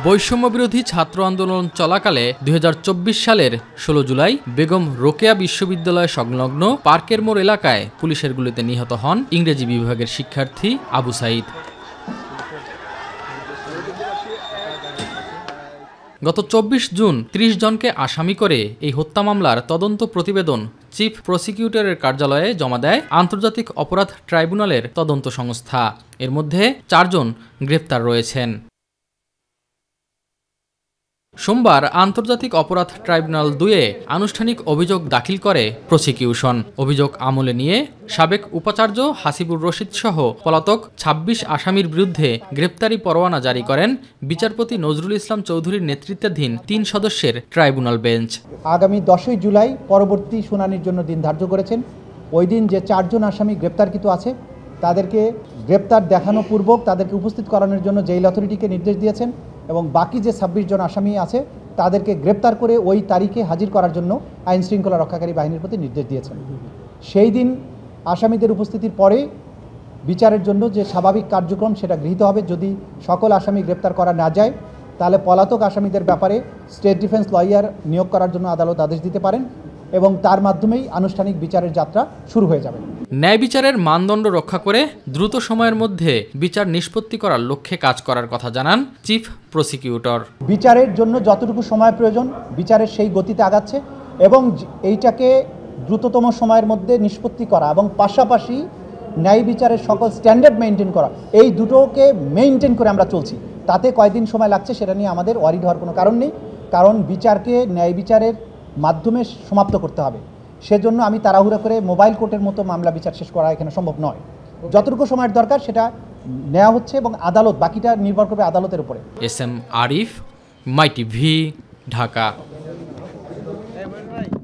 বৈষম্যবিরোধী ছাত্র আন্দোলন চলাকালে ২০২৪ সালের ১৬ জুলাই বেগম রোকেয়া বিশ্ববিদ্যালয় সংলগ্ন পার্কের মোড় এলাকায় পুলিশের গুলিতে নিহত হন ইংরেজি বিভাগের শিক্ষার্থী আবু সাঈদ। গত ২৪ জুন ৩০ জনকে আসামি করে এই হত্যা মামলার তদন্ত প্রতিবেদন চিফ প্রসিকিউটরের কার্যালয়ে জমা দেয় আন্তর্জাতিক অপরাধ ট্রাইব্যুনালের তদন্ত সংস্থা। এর মধ্যে ৪ জন গ্রেপ্তার রয়েছেন। সোমবার আন্তর্জাতিক অপরাধ ট্রাইব্যুনাল ২-এ আনুষ্ঠানিক অভিযোগ দাখিল করে প্রসিকিউশন। অভিযোগ আমলে নিয়ে সাবেক উপাচার্য হাসিবুর রশিদ সহ পলাতক ২৬ আসামির বিরুদ্ধে গ্রেপ্তারি পরোয়ানা জারি করেন বিচারপতি নজরুল ইসলাম চৌধুরীর নেতৃত্বাধীন ৩ সদস্যের ট্রাইব্যুনাল বেঞ্চ। আগামী ১০ই জুলাই পরবর্তী শুনানির জন্য দিন ধার্য করেছেন। ওই দিন যে ৪ জন আসামি গ্রেপ্তারকৃত আছে তাদেরকে গ্রেপ্তার দেখানো পূর্বক তাদেরকে উপস্থিত করানোর জন্য জেল অথরিটিকে নির্দেশ দিয়েছেন এবং বাকি যে ২৬ জন আসামি আছে তাদেরকে গ্রেপ্তার করে ওই তারিখে হাজির করার জন্য আইন শৃঙ্খলা রক্ষাকারী বাহিনীর প্রতি নির্দেশ দিয়েছেন। সেই দিন আসামিদের উপস্থিতির পরে বিচারের জন্য যে স্বাভাবিক কার্যক্রম সেটা গৃহীত হবে। যদি সকল আসামি গ্রেপ্তার করা না যায় তাহলে পলাতক আসামিদের ব্যাপারে স্টেট ডিফেন্স লয়ার নিয়োগ করার জন্য আদালত আদেশ দিতে পারেন এবং তার মাধ্যমেই আনুষ্ঠানিক বিচারের যাত্রা শুরু হয়ে যাবে। ন্যায় বিচারের মানদণ্ড রক্ষা করে দ্রুত সময়ের মধ্যে বিচার নিষ্পত্তি করার লক্ষ্যে কাজ করার কথা জানান চিফ প্রসিকিউটর। বিচারের জন্য যতটুকু সময় প্রয়োজন বিচারের সেই গতিতে আগাচ্ছে এবং এইটাকে দ্রুততম সময়ের মধ্যে নিষ্পত্তি করা এবং পাশাপাশি ন্যায় বিচারের সকল স্ট্যান্ডার্ড মেনটেন করা, এই দুটোকে মেনটেন করে আমরা চলছি। তাতে কয়দিন সময় লাগছে সেটা নিয়ে আমাদের ওয়ারিড হওয়ার কোনো কারণ নেই, কারণ বিচারকে ন্যায় বিচারের মাধ্যমে সমাপ্ত করতে হবে। সেজন্য আমি তাড়াহুড়া করে মোবাইল কোর্টের মতো মামলা বিচার শেষ করা এখানে সম্ভব নয়। যতটুকু সময়ের দরকার সেটা নেওয়া হচ্ছে এবং আদালত বাকিটা নির্ভর করবে আদালতের উপরে। এস এম আরিফ, মাই টিভি, ঢাকা।